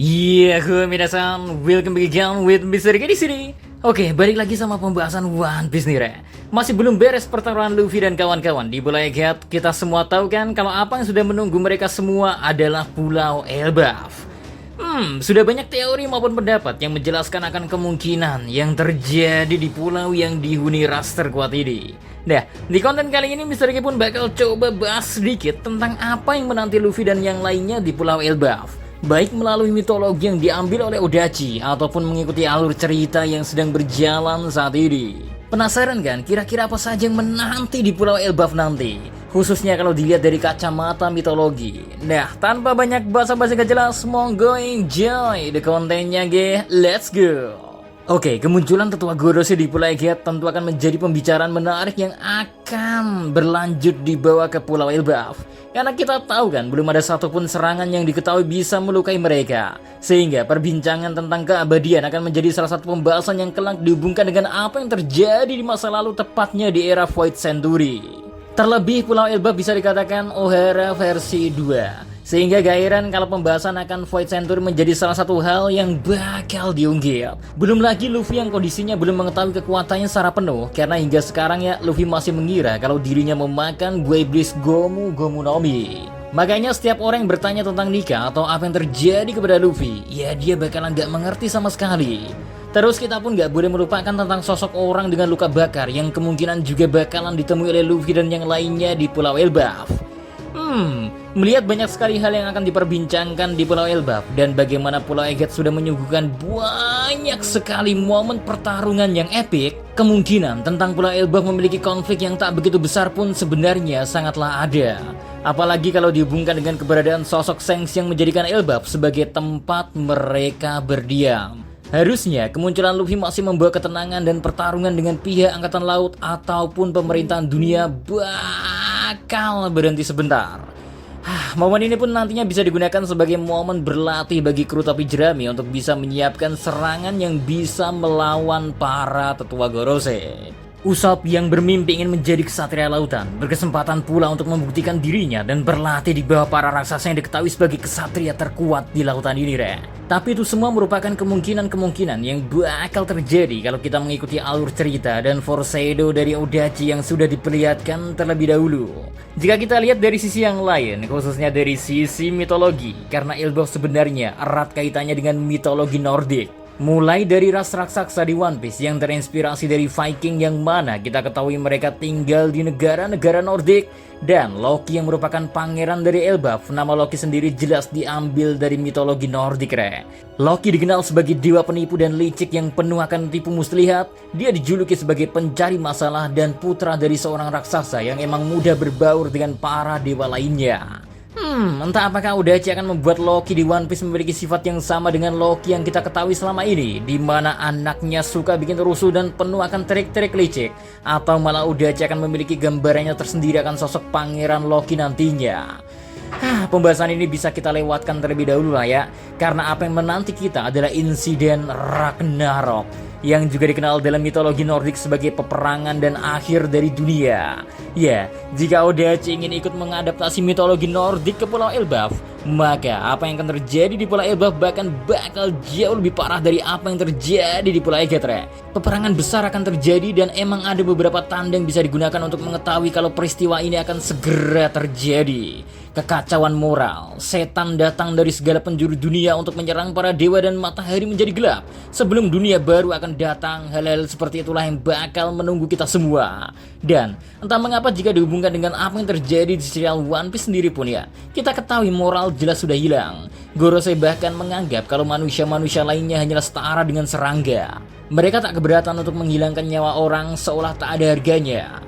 Iya, gue minasan, welcome back again with Mr. K di sini. Oke, balik lagi sama pembahasan One Piece nih, Re. Masih belum beres pertarungan Luffy dan kawan-kawan di Pulau Egghead. Kita semua tahu kan kalau apa yang sudah menunggu mereka semua adalah Pulau Elbaf. Sudah banyak teori maupun pendapat yang menjelaskan akan kemungkinan yang terjadi di pulau yang dihuni ras terkuat ini. Nah, di konten kali ini Mr. K pun bakal coba bahas sedikit tentang apa yang menanti Luffy dan yang lainnya di Pulau Elbaf. Baik melalui mitologi yang diambil oleh Odachi ataupun mengikuti alur cerita yang sedang berjalan saat ini. Penasaran kan kira-kira apa saja yang menanti di Pulau Elbaf nanti? Khususnya kalau dilihat dari kacamata mitologi. Nah, tanpa banyak basa-basi gak jelas, monggo enjoy the kontennya, ge. Let's go. Oke, kemunculan tetua Gorosei di Pulau Egghead tentu akan menjadi pembicaraan menarik yang akan berlanjut dibawa ke Pulau Elbaf. Karena kita tahu kan, belum ada satupun serangan yang diketahui bisa melukai mereka. Sehingga perbincangan tentang keabadian akan menjadi salah satu pembahasan yang kelak dihubungkan dengan apa yang terjadi di masa lalu, tepatnya di era Void Century. Terlebih Pulau Elbaf bisa dikatakan Ohara versi 2. Sehingga gak heran kalau pembahasan akan Void Century menjadi salah satu hal yang bakal diunggil. Belum lagi Luffy yang kondisinya belum mengetahui kekuatannya secara penuh, karena hingga sekarang ya Luffy masih mengira kalau dirinya memakan buah iblis Gomu Gomu no Mi. Makanya setiap orang yang bertanya tentang Nika atau apa yang terjadi kepada Luffy, ya dia bakalan gak mengerti sama sekali. Terus kita pun gak boleh melupakan tentang sosok orang dengan luka bakar yang kemungkinan juga bakalan ditemui oleh Luffy dan yang lainnya di Pulau Elbaf. Melihat banyak sekali hal yang akan diperbincangkan di Pulau Elbaf dan bagaimana Pulau Egghead sudah menyuguhkan banyak sekali momen pertarungan yang epik, kemungkinan tentang Pulau Elbaf memiliki konflik yang tak begitu besar pun sebenarnya sangatlah ada. Apalagi kalau dihubungkan dengan keberadaan sosok Shanks yang menjadikan Elbaf sebagai tempat mereka berdiam. Harusnya kemunculan Luffy masih membawa ketenangan dan pertarungan dengan pihak Angkatan Laut ataupun pemerintahan dunia bakal berhenti sebentar. Momen ini pun nantinya bisa digunakan sebagai momen berlatih bagi kru topi jerami untuk bisa menyiapkan serangan yang bisa melawan para tetua Gorosei. Usopp yang bermimpi ingin menjadi kesatria lautan berkesempatan pula untuk membuktikan dirinya dan berlatih di bawah para raksasa yang diketahui sebagai kesatria terkuat di lautan ini, Re. Tapi itu semua merupakan kemungkinan-kemungkinan yang bakal terjadi kalau kita mengikuti alur cerita dan foreshadow dari Odachi yang sudah diperlihatkan terlebih dahulu. Jika kita lihat dari sisi yang lain, khususnya dari sisi mitologi, karena Elbaf sebenarnya erat kaitannya dengan mitologi Nordik. Mulai dari ras raksasa di One Piece yang terinspirasi dari Viking yang mana kita ketahui mereka tinggal di negara-negara Nordik, dan Loki yang merupakan pangeran dari Elbaf. Nama Loki sendiri jelas diambil dari mitologi Nordik, Re. Loki dikenal sebagai dewa penipu dan licik yang penuh akan tipu muslihat. Dia dijuluki sebagai pencari masalah dan putra dari seorang raksasa yang emang mudah berbaur dengan para dewa lainnya. Entah apakah Odachi akan membuat Loki di One Piece memiliki sifat yang sama dengan Loki yang kita ketahui selama ini, di mana anaknya suka bikin rusuh dan penuh akan trik-trik licik, atau malah Odachi akan memiliki gambarannya tersendiri akan sosok pangeran Loki nantinya. Pembahasan ini bisa kita lewatkan terlebih dahulu lah ya, karena apa yang menanti kita adalah insiden Ragnarok, yang juga dikenal dalam mitologi Nordik sebagai peperangan dan akhir dari dunia. Ya, jika Odachi ingin ikut mengadaptasi mitologi Nordik ke Pulau Elbaf, maka apa yang akan terjadi di Pulau Elbaf bahkan bakal jauh lebih parah dari apa yang terjadi di Pulau Egghead, Re. Peperangan besar akan terjadi dan emang ada beberapa tanda yang bisa digunakan untuk mengetahui kalau peristiwa ini akan segera terjadi. Kekacauan moral, setan datang dari segala penjuru dunia untuk menyerang para dewa dan matahari menjadi gelap. Sebelum dunia baru akan datang, hal-hal seperti itulah yang bakal menunggu kita semua. Dan entah mengapa jika dihubungkan dengan apa yang terjadi di serial One Piece sendiri pun ya, kita ketahui moral jelas sudah hilang. Gorosei bahkan menganggap kalau manusia-manusia lainnya hanyalah setara dengan serangga. Mereka tak keberatan untuk menghilangkan nyawa orang seolah tak ada harganya.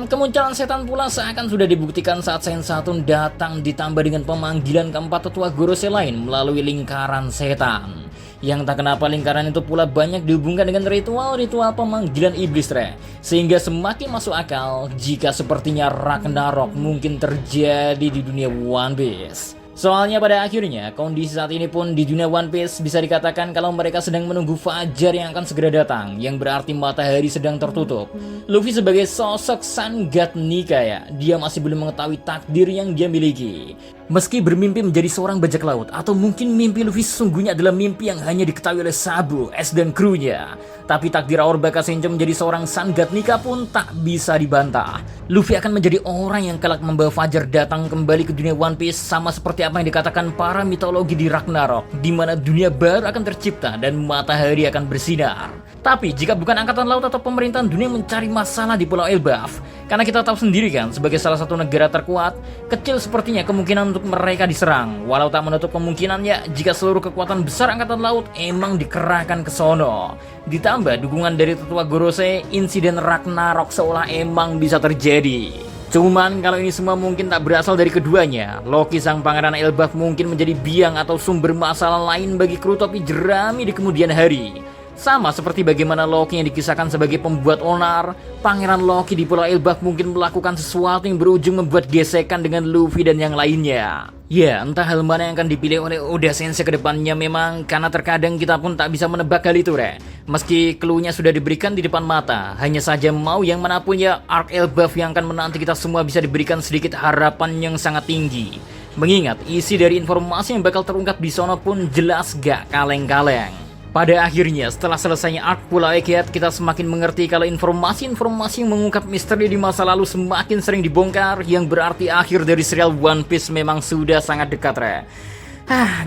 Kemunculan setan pula seakan sudah dibuktikan saat Sensatun datang ditambah dengan pemanggilan keempat tetua Gorosei lain melalui lingkaran setan. Yang tak kenapa lingkaran itu pula banyak dihubungkan dengan ritual-ritual pemanggilan iblis, Re. Sehingga semakin masuk akal jika sepertinya Ragnarok mungkin terjadi di dunia One Piece. Soalnya pada akhirnya kondisi saat ini pun di dunia One Piece bisa dikatakan kalau mereka sedang menunggu fajar yang akan segera datang, yang berarti matahari sedang tertutup. Luffy sebagai sosok Sun God Nika ya, dia masih belum mengetahui takdir yang dia miliki. Meski bermimpi menjadi seorang bajak laut, atau mungkin mimpi Luffy sesungguhnya adalah mimpi yang hanya diketahui oleh Sabo, Ace dan krunya. Tapi takdir Aor Bakasenjo menjadi seorang Sun God Nika pun tak bisa dibantah. Luffy akan menjadi orang yang kelak membawa Fajar datang kembali ke dunia One Piece, sama seperti apa yang dikatakan para mitologi di Ragnarok, di mana dunia baru akan tercipta dan matahari akan bersinar. Tapi jika bukan angkatan laut atau pemerintahan dunia mencari masalah di Pulau Elbaf, karena kita tahu sendiri kan, sebagai salah satu negara terkuat, kecil sepertinya kemungkinan untuk mereka diserang. Walau tak menutup kemungkinannya jika seluruh kekuatan besar angkatan laut emang dikerahkan ke sono. Ditambah dukungan dari tetua Gorosei, insiden Ragnarok seolah emang bisa terjadi. Cuman kalau ini semua mungkin tak berasal dari keduanya. Loki sang pangeran Elbaf mungkin menjadi biang atau sumber masalah lain bagi kru topi jerami di kemudian hari. Sama seperti bagaimana Loki yang dikisahkan sebagai pembuat onar, Pangeran Loki di Pulau Elbaf mungkin melakukan sesuatu yang berujung membuat gesekan dengan Luffy dan yang lainnya. Ya, entah hal mana yang akan dipilih oleh Oda Sensei ke depannya memang, karena terkadang kita pun tak bisa menebak hal itu, Meski clue-nya sudah diberikan di depan mata, hanya saja mau yang manapun ya, Arc Elbaf yang akan menanti kita semua bisa diberikan sedikit harapan yang sangat tinggi. Mengingat isi dari informasi yang bakal terungkap di sono pun jelas gak kaleng-kaleng. Pada akhirnya, setelah selesainya arc Pulau Egghead, kita semakin mengerti kalau informasi-informasi yang mengungkap misteri di masa lalu semakin sering dibongkar, yang berarti akhir dari serial One Piece memang sudah sangat dekat,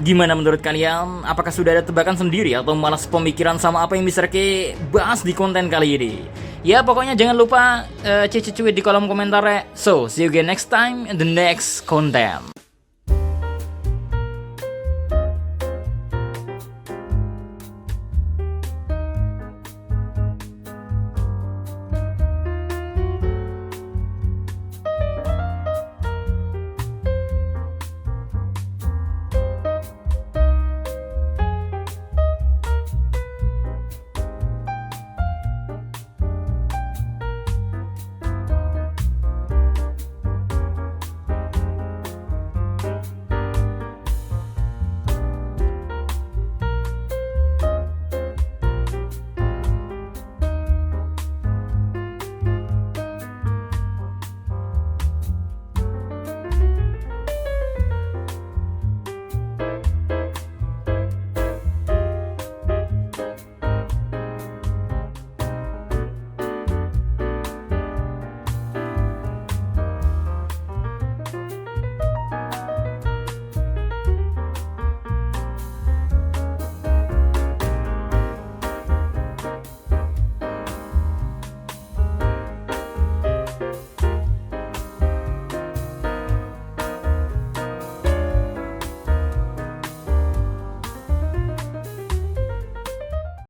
Gimana menurut kalian? Apakah sudah ada tebakan sendiri atau malah pemikiran sama apa yang Mr. K bahas di konten kali ini? Ya, pokoknya jangan lupa cuit di kolom komentar, So, see you again next time in the next content.